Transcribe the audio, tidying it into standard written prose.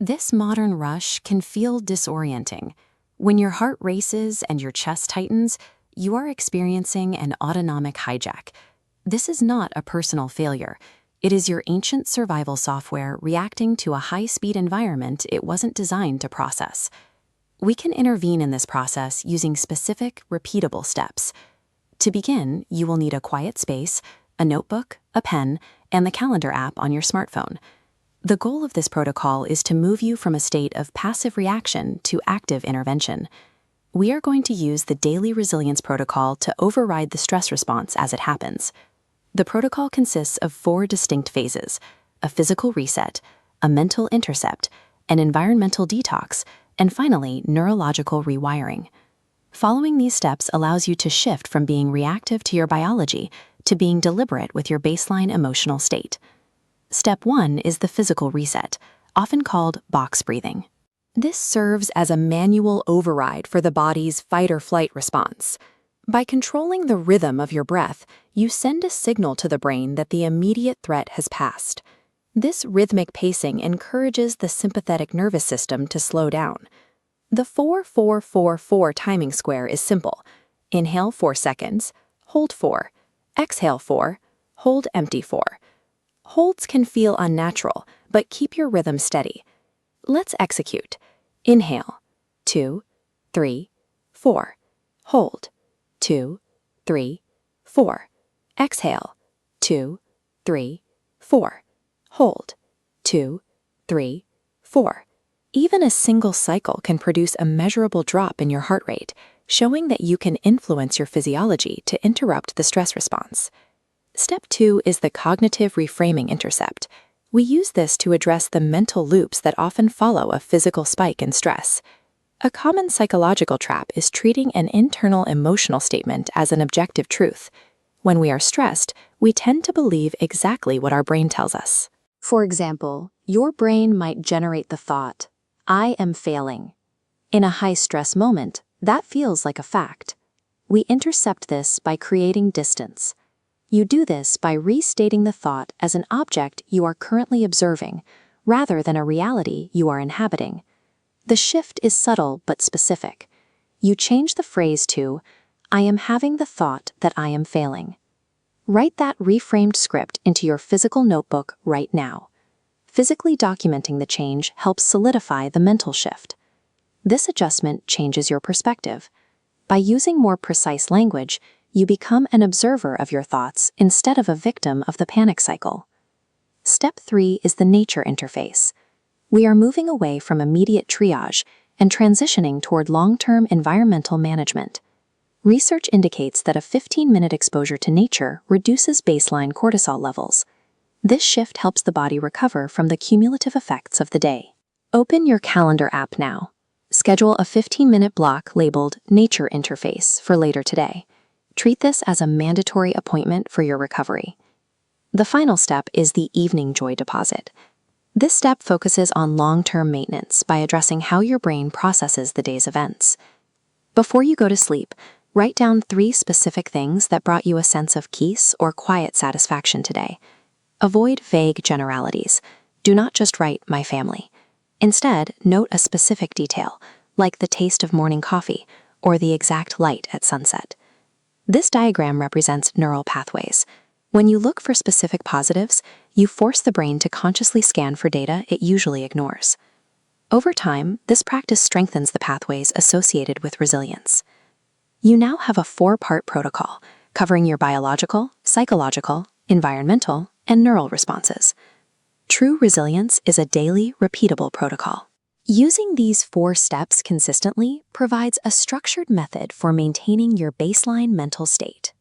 This modern rush can feel disorienting. When your heart races and your chest tightens, you are experiencing an autonomic hijack. This is not a personal failure. It is your ancient survival software reacting to a high-speed environment it wasn't designed to process. We can intervene in this process using specific, repeatable steps. To begin, you will need a quiet space, a notebook, a pen, and the calendar app on your smartphone. The goal of this protocol is to move you from a state of passive reaction to active intervention. We are going to use the Daily Resilience Protocol to override the stress response as it happens. The protocol consists of 4 distinct phases: a physical reset, a mental intercept, an environmental detox, and finally, neurological rewiring. Following these steps allows you to shift from being reactive to your biology to being deliberate with your baseline emotional state. Step 1 is the physical reset, often called box breathing. This serves as a manual override for the body's fight-or-flight response. By controlling the rhythm of your breath, you send a signal to the brain that the immediate threat has passed. This rhythmic pacing encourages the sympathetic nervous system to slow down. The 4-4-4-4 timing square is simple. Inhale 4 seconds, hold 4, exhale 4, hold empty 4. Holds can feel unnatural, but keep your rhythm steady. Let's execute. Inhale, 2, 3, 4. Hold, 2, 3, 4. Exhale, 2, 3, 4. Hold, 2, 3, 4. Even a single cycle can produce a measurable drop in your heart rate, showing that you can influence your physiology to interrupt the stress response. Step 2 is the cognitive reframing intercept. We use this to address the mental loops that often follow a physical spike in stress. A common psychological trap is treating an internal emotional statement as an objective truth. When we are stressed, we tend to believe exactly what our brain tells us. For example, your brain might generate the thought, "I am failing." In a high-stress moment, that feels like a fact. We intercept this by creating distance. You do this by restating the thought as an object you are currently observing, rather than a reality you are inhabiting. The shift is subtle but specific. You change the phrase to, "I am having the thought that I am failing." Write that reframed script into your physical notebook right now. Physically documenting the change helps solidify the mental shift. This adjustment changes your perspective. By using more precise language, you become an observer of your thoughts instead of a victim of the panic cycle. Step 3 is the nature interface. We are moving away from immediate triage and transitioning toward long-term environmental management. Research indicates that a 15-minute exposure to nature reduces baseline cortisol levels. This shift helps the body recover from the cumulative effects of the day. Open your calendar app now. Schedule a 15-minute block labeled Nature Interface for later today. Treat this as a mandatory appointment for your recovery. The final step is the evening joy deposit. This step focuses on long-term maintenance by addressing how your brain processes the day's events. Before you go to sleep, write down 3 specific things that brought you a sense of peace or quiet satisfaction today. Avoid vague generalities. Do not just write "my family." Instead, note a specific detail, like the taste of morning coffee or the exact light at sunset. This diagram represents neural pathways. When you look for specific positives, you force the brain to consciously scan for data it usually ignores. Over time, this practice strengthens the pathways associated with resilience. You now have a 4-part protocol covering your biological, psychological, environmental, and neural responses. True resilience is a daily, repeatable protocol. Using these 4 steps consistently provides a structured method for maintaining your baseline mental state.